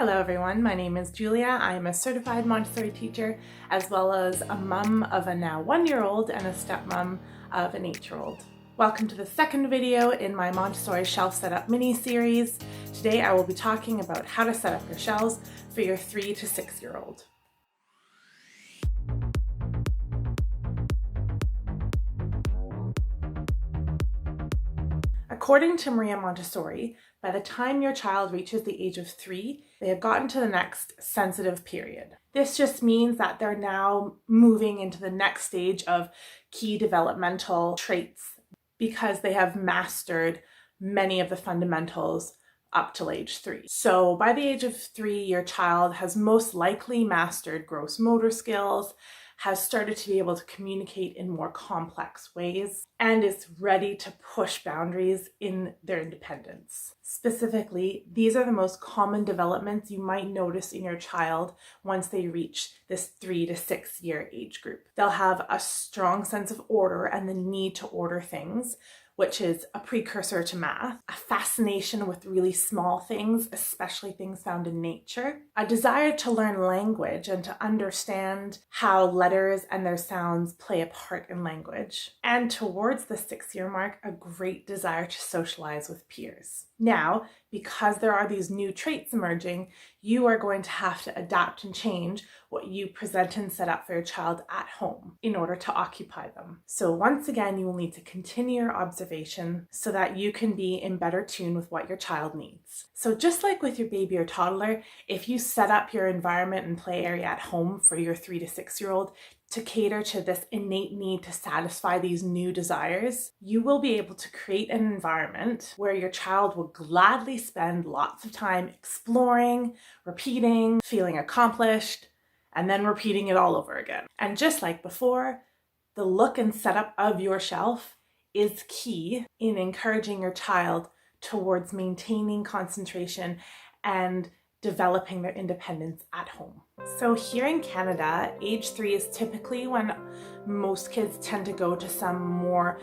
Hello everyone, my name is Julia. I am a certified Montessori teacher as well as a mum of a now 1-year-old and a stepmom of an 8-year-old. Welcome to the second video in my Montessori shelf setup mini-series. Today I will be talking about how to set up your shelves for your 3 to 6-year-old. According to Maria Montessori, by the time your child reaches the age of 3, they have gotten to the next sensitive period. This just means that they're now moving into the next stage of key developmental traits because they have mastered many of the fundamentals up till age 3. So by the age of 3, your child has most likely mastered gross motor skills, has started to be able to communicate in more complex ways, and is ready to push boundaries in their independence. Specifically, these are the most common developments you might notice in your child once they reach this 3 to 6 year age group. They'll have a strong sense of order and the need to order things, which is a precursor to math, a fascination with really small things, especially things found in nature, a desire to learn language and to understand how letters and their sounds play a part in language, and towards the 6-year mark, a great desire to socialize with peers. Now, because there are these new traits emerging, you are going to have to adapt and change what you present and set up for your child at home in order to occupy them. So once again, you will need to continue your observation so that you can be in better tune with what your child needs. So just like with your baby or toddler, if you set up your environment and play area at home for your 3 to 6-year-old to cater to this innate need to satisfy these new desires, you will be able to create an environment where your child will gladly spend lots of time exploring, repeating, feeling accomplished, and then repeating it all over again. And just like before, the look and setup of your shelf is key in encouraging your child towards maintaining concentration and developing their independence at home. So here in Canada, age 3 is typically when most kids tend to go to some more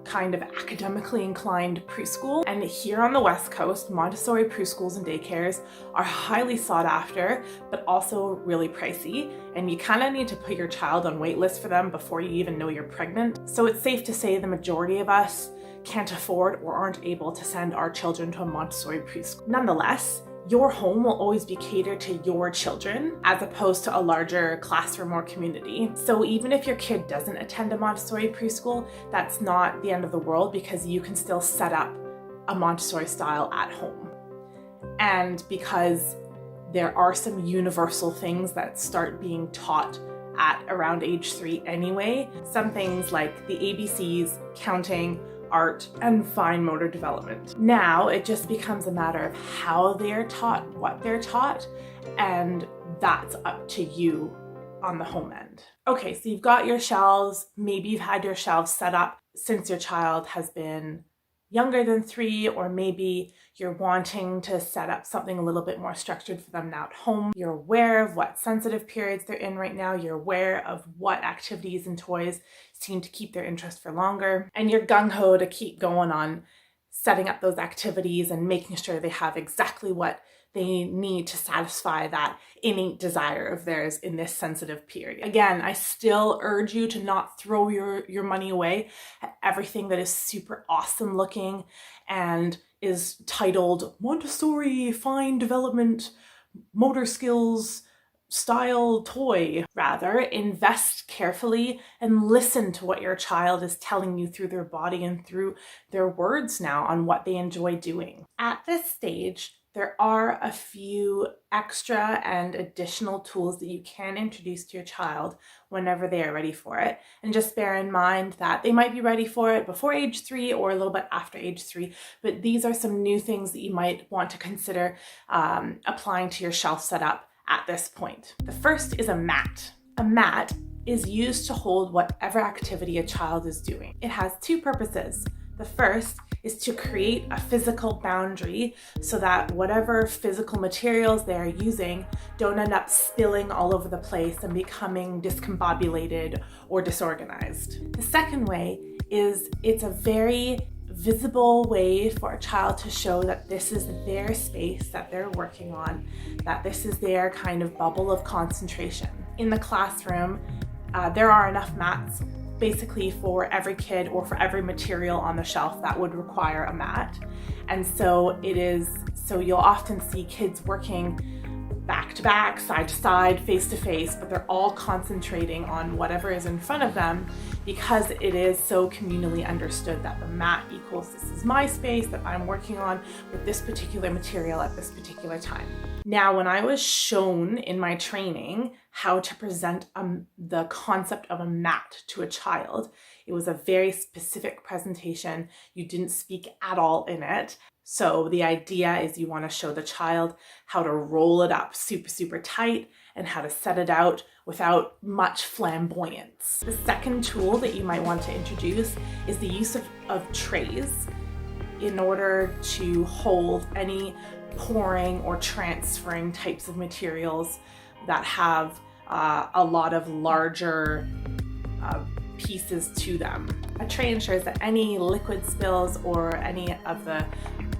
kind of academically inclined preschool. And here on the West Coast, Montessori preschools and daycares are highly sought after, but also really pricey. And you kind of need to put your child on wait list for them before you even know you're pregnant. So it's safe to say the majority of us can't afford or aren't able to send our children to a Montessori preschool. Nonetheless, your home will always be catered to your children as opposed to a larger classroom or community. So even if your kid doesn't attend a Montessori preschool, that's not the end of the world because you can still set up a Montessori style at home. And because there are some universal things that start being taught at around age 3 anyway, some things like the ABCs, counting, art, and fine motor development. Now it just becomes a matter of how they're taught, what they're taught, and that's up to you on the home end. Okay, so you've got your shelves. Maybe you've had your shelves set up since your child has been younger than 3, or maybe you're wanting to set up something a little bit more structured for them now at home. You're aware of what sensitive periods they're in right now. You're aware of what activities and toys seem to keep their interest for longer. And you're gung-ho to keep going on setting up those activities and making sure they have exactly what they need to satisfy that innate desire of theirs in this sensitive period. Again, I still urge you to not throw your money away at everything that is super awesome looking and is titled Montessori Fine Development Motor Skills Style Toy. Rather, invest carefully and listen to what your child is telling you through their body and through their words now on what they enjoy doing. At this stage, there are a few extra and additional tools that you can introduce to your child whenever they are ready for it. And just bear in mind that they might be ready for it before age 3 or a little bit after age 3, but these are some new things that you might want to consider applying to your shelf setup at this point. The first is a mat. A mat is used to hold whatever activity a child is doing. It has 2 purposes. The first is to create a physical boundary so that whatever physical materials they are using don't end up spilling all over the place and becoming discombobulated or disorganized. The second way is it's a very visible way for a child to show that this is their space that they're working on, that this is their kind of bubble of concentration. In the classroom, there are enough mats basically for every kid or for every material on the shelf that would require a mat. And so you'll often see kids working back to back, side to side, face to face, but they're all concentrating on whatever is in front of them because it is so communally understood that the mat equals this is my space that I'm working on with this particular material at this particular time. Now, when I was shown in my training how to present the concept of a mat to a child, it was a very specific presentation. You didn't speak at all in it. So the idea is you want to show the child how to roll it up super, super tight and how to set it out without much flamboyance. The second tool that you might want to introduce is the use of trays in order to hold any pouring or transferring types of materials that have a lot of larger pieces to them. A tray ensures that any liquid spills or any of the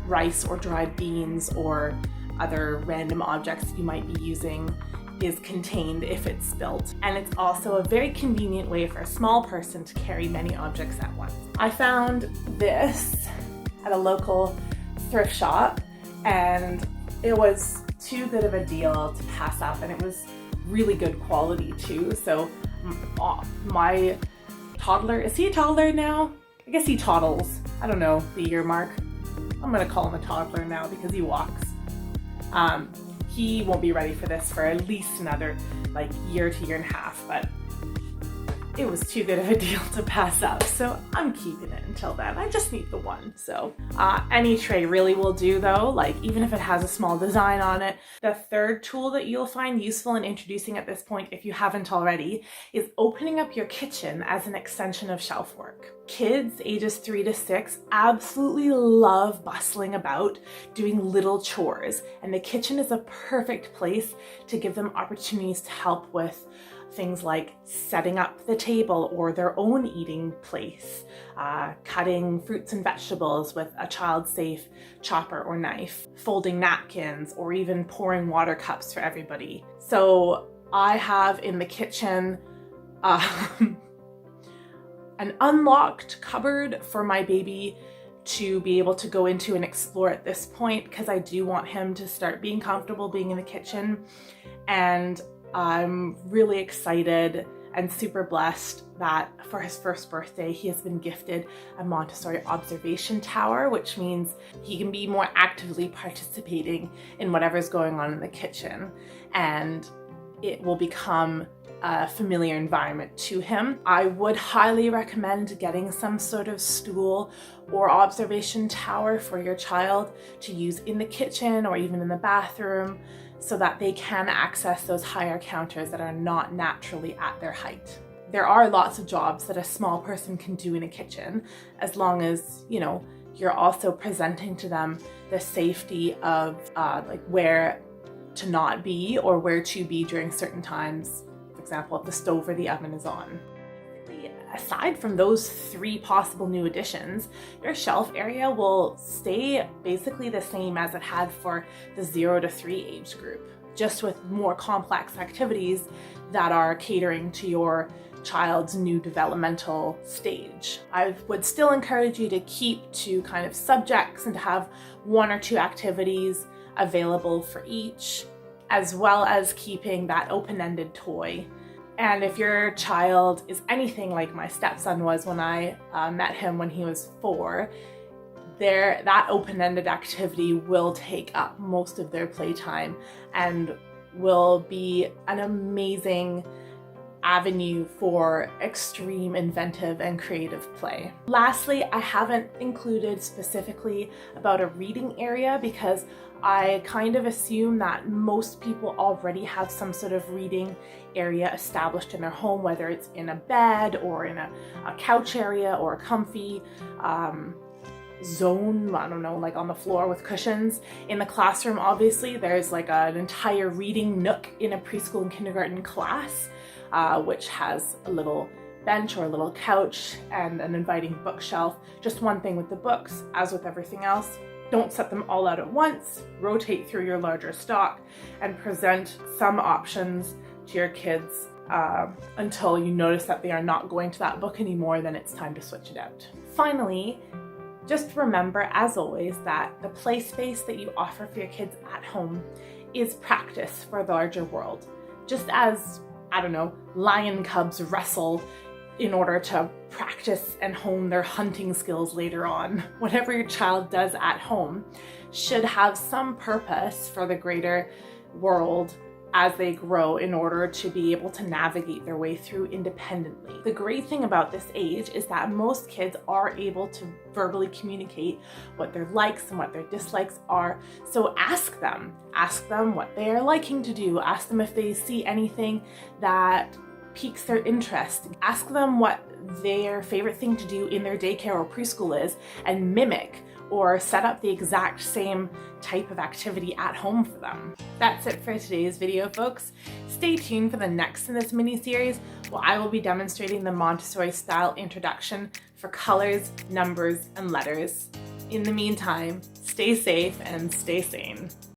rice or dried beans or other random objects you might be using is contained if it's spilled. And it's also a very convenient way for a small person to carry many objects at once. I found this at a local thrift shop and it was too good of a deal to pass up, and it was really good quality too. So my toddler, is he a toddler now? I guess he toddles. I don't know the year mark. I'm gonna call him a toddler now because he walks. He won't be ready for this for at least another year to year and a half, but it was too good of a deal to pass up. So I'm keeping it until then. I just need the one. So any tray really will do though, even if it has a small design on it. The third tool that you'll find useful in introducing at this point, if you haven't already, is opening up your kitchen as an extension of shelf work. Kids ages 3 to 6 absolutely love bustling about, doing little chores, and the kitchen is a perfect place to give them opportunities to help with things like setting up the table or their own eating place, cutting fruits and vegetables with a child-safe chopper or knife, folding napkins, or even pouring water cups for everybody. So I have in the kitchen an unlocked cupboard for my baby to be able to go into and explore at this point, because I do want him to start being comfortable being in the kitchen. And I'm really excited and super blessed that for his first birthday, he has been gifted a Montessori observation tower, which means he can be more actively participating in whatever's going on in the kitchen, and it will become a familiar environment to him. I would highly recommend getting some sort of stool or observation tower for your child to use in the kitchen or even in the bathroom, so that they can access those higher counters that are not naturally at their height. There are lots of jobs that a small person can do in a kitchen, as long as, you're also presenting to them the safety of where to not be or where to be during certain times. For example, if the stove or the oven is on. Aside from those 3 possible new additions, your shelf area will stay basically the same as it had for the 0 to 3 age group, just with more complex activities that are catering to your child's new developmental stage. I would still encourage you to keep to kind of subjects and to have 1 or 2 activities available for each, as well as keeping that open-ended toy. And if your child is anything like my stepson was when I met him when he was 4, that open-ended activity will take up most of their playtime and will be an amazing avenue for extreme inventive and creative play. Lastly, I haven't included specifically about a reading area because I kind of assume that most people already have some sort of reading area established in their home, whether it's in a bed or in a couch area or a comfy zone, I don't know, on the floor with cushions. In the classroom, obviously, there's an entire reading nook in a preschool and kindergarten class, which has a little bench or a little couch and an inviting bookshelf. Just one thing with the books, as with everything else, don't set them all out at once. Rotate through your larger stock and present some options to your kids until you notice that they are not going to that book anymore. Then it's time to switch it out. Finally, just remember, as always, that the play space that you offer for your kids at home is practice for the larger world. Just as, I don't know, lion cubs wrestle in order to practice and hone their hunting skills later on. Whatever your child does at home should have some purpose for the greater world as they grow in order to be able to navigate their way through independently. The great thing about this age is that most kids are able to verbally communicate what their likes and what their dislikes are. So ask them what they are liking to do. Ask them if they see anything that piques their interest. Ask them what their favorite thing to do in their daycare or preschool is, and mimic or set up the exact same type of activity at home for them. That's it for today's video, folks. Stay tuned for the next in this mini-series, where I will be demonstrating the Montessori style introduction for colors, numbers, and letters. In the meantime, stay safe and stay sane.